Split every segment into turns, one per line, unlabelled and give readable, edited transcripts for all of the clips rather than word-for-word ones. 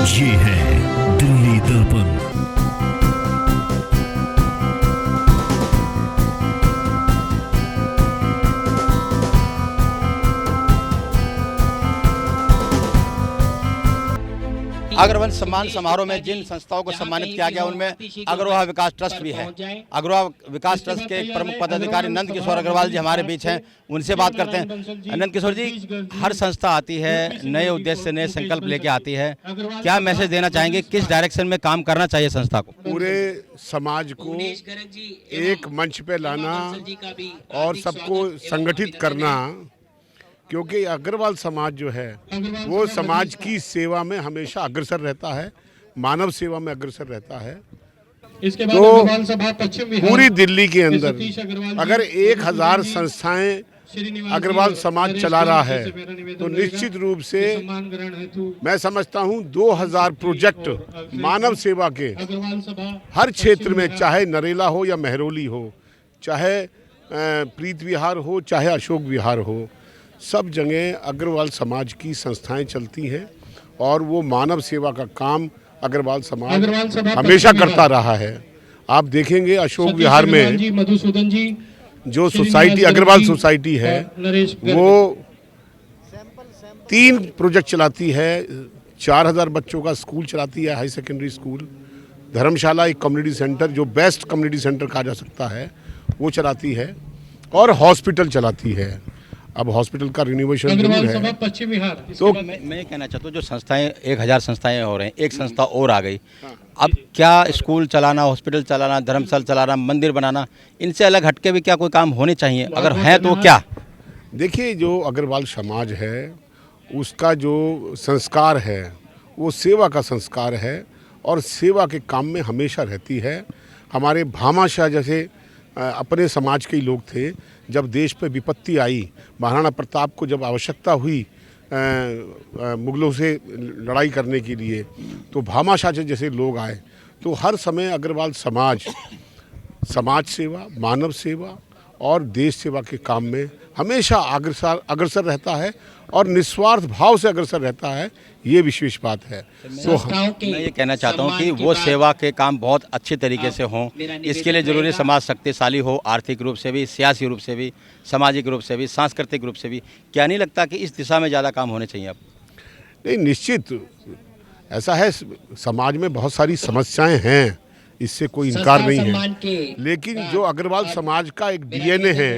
ये है दिल्ली दर्पण।
अग्रवन सम्मान समारोह में जिन संस्थाओं को सम्मानित किया गया उनमें अग्रवाह विकास ट्रस्ट भी है। अग्रवाह विकास ट्रस्ट के एक प्रमुख पदाधिकारी नंद किशोर अग्रवाल जी हमारे बीच हैं, उनसे बात करते हैं। नंद किशोर जी, हर संस्था आती है नए उद्देश्य से, नए संकल्प लेके आती है, क्या मैसेज देना चाहेंगे, किस डायरेक्शन में काम करना चाहिए संस्था को?
पूरे समाज को एक मंच पे लाना और सबको संगठित करना, क्योंकि अग्रवाल समाज जो है वो समाज की सेवा में हमेशा अग्रसर रहता है, मानव सेवा में अग्रसर रहता है। तो पूरी दिल्ली के अंदर अगर 1000 संस्थाएं अग्रवाल समाज चला रहा है तो निश्चित रूप से मैं समझता हूं 2000 प्रोजेक्ट मानव सेवा के हर क्षेत्र में, चाहे नरेला हो या मेहरौली हो, चाहे प्रीत विहार हो, चाहे अशोक विहार हो, सब जगह अग्रवाल समाज की संस्थाएं चलती हैं और वो मानव सेवा का काम अग्रवाल समाज हमेशा करता रहा है। आप देखेंगे अशोक विहार में
मधुसूदन जी
जो सोसाइटी अग्रवाल सोसाइटी है वो 3 प्रोजेक्ट चलाती है। 4000 बच्चों का स्कूल चलाती है, हाई सेकेंडरी स्कूल, धर्मशाला एक कम्युनिटी सेंटर जो बेस्ट कम्युनिटी सेंटर कहा जा सकता है वो चलाती है, और हॉस्पिटल चलाती है। अब हॉस्पिटल का रिनोवेशन जरूर है।
पश्चिम बिहार
तो मैं कहना चाहता हूँ जो संस्थाएं 1000 संस्थाएं हो रहे हैं, एक संस्था और आ गई, अब क्या स्कूल चलाना, हॉस्पिटल चलाना, धर्मशाला चलाना, मंदिर बनाना, इनसे अलग हटके भी क्या कोई काम होने चाहिए? अगर हैं तो क्या?
देखिए, जो अग्रवाल समाज है उसका जो संस्कार है वो सेवा का संस्कार है और सेवा के काम में हमेशा रहती है। हमारे भामाशाह जैसे अपने समाज के ही लोग थे, जब देश पे विपत्ति आई, महाराणा प्रताप को जब आवश्यकता हुई मुगलों से लड़ाई करने के लिए, तो भामाशाह जैसे लोग आए। तो हर समय अग्रवाल समाज समाज सेवा, मानव सेवा और देश सेवा के काम में हमेशा अग्रसर रहता है और निस्वार्थ भाव से अग्रसर रहता है, ये विशेष बात है।
तो मैं ये कहना चाहता हूँ कि वो सेवा के काम बहुत अच्छे तरीके से हों, इसके लिए जरूरी समाज शक्तिशाली हो, आर्थिक रूप से भी, सियासी रूप से भी, सामाजिक रूप से भी, सांस्कृतिक रूप से भी। क्या नहीं लगता कि इस दिशा में ज़्यादा काम होने चाहिए? अब
नहीं, निश्चित ऐसा है, समाज में बहुत सारी समस्याएं हैं, इससे कोई इनकार नहीं है, लेकिन जो अग्रवाल समाज का एक डीएनए है,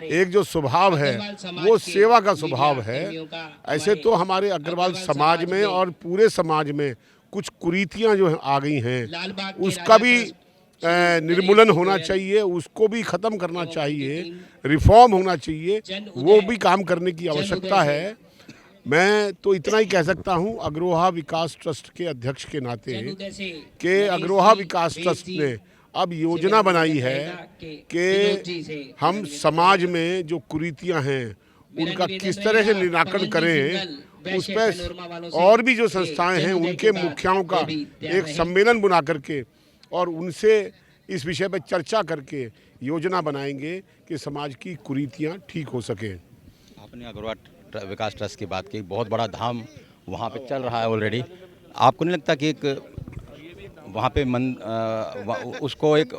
एक जो स्वभाव है वो सेवा का स्वभाव है। ऐसे तो हमारे अग्रवाल समाज में और पूरे समाज में कुछ कुरीतियां जो आ गई हैं उसका भी निर्मूलन होना चाहिए, उसको भी ख़त्म करना चाहिए, रिफॉर्म होना चाहिए, वो भी काम करने की आवश्यकता है। मैं तो इतना ही कह सकता हूं अग्रवाह विकास ट्रस्ट के अध्यक्ष के नाते कि अग्रवाह विकास ट्रस्ट ने अब योजना बनाई है कि हम समाज में जो कुरीतियां हैं उनका किस तरह से निराकरण करें। उस पर और भी जो संस्थाएं हैं उनके मुखियाओं का एक सम्मेलन बुला करके और उनसे इस विषय पर चर्चा करके योजना बनाएंगे कि समाज की कुरीतियां ठीक हो सके।
आपने अग्रवाल विकास ट्रस्ट की बात की, बहुत बड़ा धाम वहाँ पे चल रहा है ऑलरेडी। आपको नहीं लगता कि एक वहाँ पे उसको एक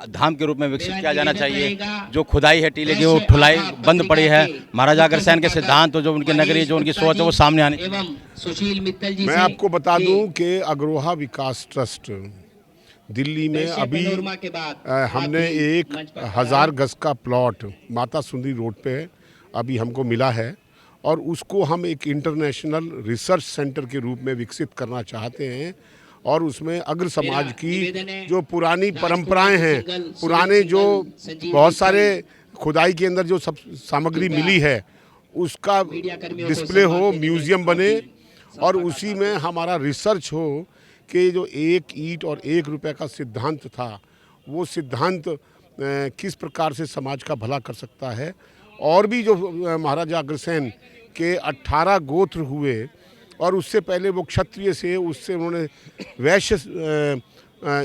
धाम के रूप में विकसित किया जाना चाहिए? जो खुदाई है टीले की, वो ठुलाई बंद पड़ी है, महाराजा अग्रसेन के सिद्धांत, जो उनकी नगरी, जो उनकी सोच है, वो सामने आने।
मैं आपको बता दूं कि अग्रवाह विकास ट्रस्ट दिल्ली में अभी हमने 1000 गज का प्लॉट माता सुंदरी रोड पे अभी हमको मिला है और उसको हम एक इंटरनेशनल रिसर्च सेंटर के रूप में विकसित करना चाहते हैं। और उसमें अग्र समाज की जो पुरानी परंपराएं हैं, पुराने जो बहुत सारे खुदाई के अंदर जो सब सामग्री मिली है उसका डिस्प्ले हो, म्यूज़ियम बने और उसी में हमारा रिसर्च हो कि जो 1 ईंट और 1 रुपये का सिद्धांत था वो सिद्धांत किस प्रकार से समाज का भला कर सकता है। और भी जो महाराजा अग्रसेन के 18 गोत्र हुए और उससे पहले वो क्षत्रिय से, उससे उन्होंने वैश्य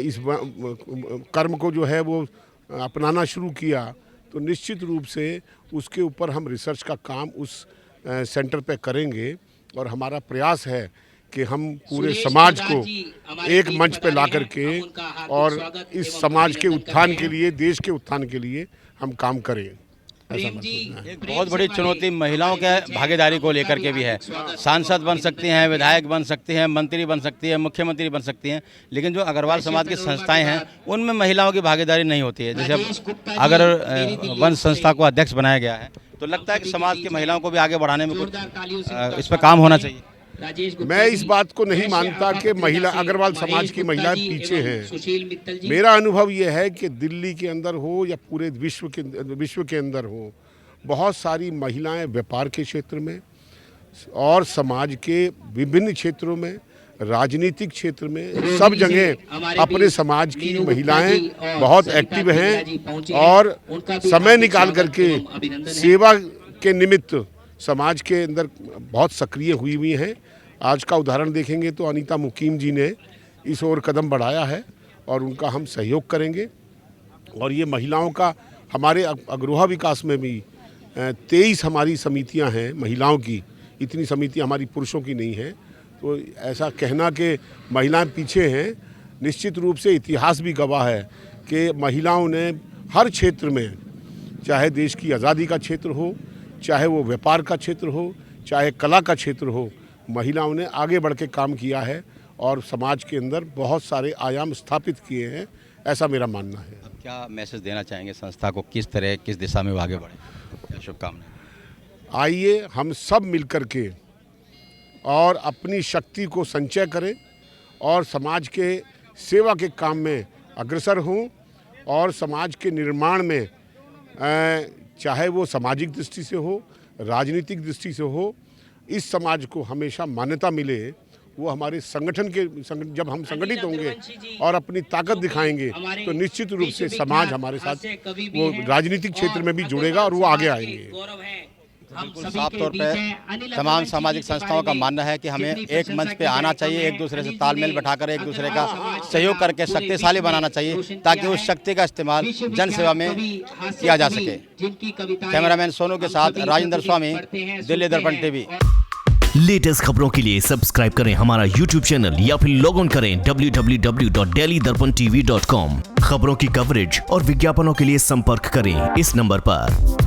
इस कर्म को जो है वो अपनाना शुरू किया, तो निश्चित रूप से उसके ऊपर हम रिसर्च का काम उस सेंटर पे करेंगे। और हमारा प्रयास है कि हम पूरे समाज को एक मंच पे ला करके और इस समाज के उत्थान के लिए, देश के उत्थान के लिए हम काम करें। ऐसा महसूस है।
एक बहुत बड़ी चुनौती महिलाओं के भागीदारी को लेकर के भी है। सांसद बन सकती हैं, विधायक बन सकती हैं, मंत्री बन सकती हैं, मुख्यमंत्री बन सकती हैं, लेकिन जो अग्रवाल समाज की संस्थाएं हैं उनमें महिलाओं की भागीदारी नहीं होती है। जैसे अब अगर वन संस्था को अध्यक्ष बनाया गया है तो लगता है कि समाज की महिलाओं को भी आगे बढ़ाने में कुछ इस पर काम होना चाहिए।
मैं इस बात को नहीं मानता कि महिला अग्रवाल समाज की महिलाएं पीछे हैं। मेरा अनुभव यह है कि दिल्ली के अंदर हो या पूरे विश्व के अंदर हो, बहुत सारी महिलाएं व्यापार के क्षेत्र में और समाज के विभिन्न क्षेत्रों में, राजनीतिक क्षेत्र में, सब जगह अपने समाज की महिलाएं बहुत एक्टिव हैं और समय निकाल करके सेवा के निमित्त समाज के अंदर बहुत सक्रिय हुई हैं। आज का उदाहरण देखेंगे तो अनीता मुकीम जी ने इस ओर कदम बढ़ाया है और उनका हम सहयोग करेंगे। और ये महिलाओं का हमारे अग्रोहा विकास में भी 23 हमारी समितियां हैं महिलाओं की, इतनी समिति हमारी पुरुषों की नहीं है। तो ऐसा कहना कि महिलाएं पीछे हैं, निश्चित रूप से इतिहास भी गवाह है कि महिलाओं ने हर क्षेत्र में, चाहे देश की आज़ादी का क्षेत्र हो, चाहे वो व्यापार का क्षेत्र हो, चाहे कला का क्षेत्र हो, महिलाओं ने आगे बढ़ के काम किया है और समाज के अंदर बहुत सारे आयाम स्थापित किए हैं, ऐसा मेरा मानना है।
अब क्या मैसेज देना चाहेंगे संस्था को, किस तरह किस दिशा में वो आगे बढ़े? क्या शुभकामनाएं।
आइए हम सब मिलकर के और अपनी शक्ति को संचय करें और समाज के सेवा के काम में अग्रसर हों और समाज के निर्माण में, चाहे वो सामाजिक दृष्टि से हो, राजनीतिक दृष्टि से हो, इस समाज को हमेशा मान्यता मिले। वो हमारे संगठन के जब हम संगठित होंगे और अपनी ताकत दिखाएंगे तो निश्चित रूप से समाज हमारे साथ वो राजनीतिक क्षेत्र में भी जुड़ेगा और वो आगे आएंगे।
बिल्कुल साफ तौर पर तमाम सामाजिक संस्थाओं का मानना है कि हमें एक मंच पे आना चाहिए, एक दूसरे से तालमेल बैठाकर एक दूसरे का सहयोग करके शक्तिशाली बनाना चाहिए ताकि उस शक्ति का इस्तेमाल जन सेवा में किया जा सके। कैमरामैन सोनू के साथ राजेंद्र स्वामी, दिल्ली दर्पण टीवी।
लेटेस्ट खबरों के लिए सब्सक्राइब करें हमारा YouTube चैनल या फिर लॉग इन करें www.delhidarpantv.com। खबरों की कवरेज और विज्ञापनों के लिए संपर्क करें इस नंबर पर।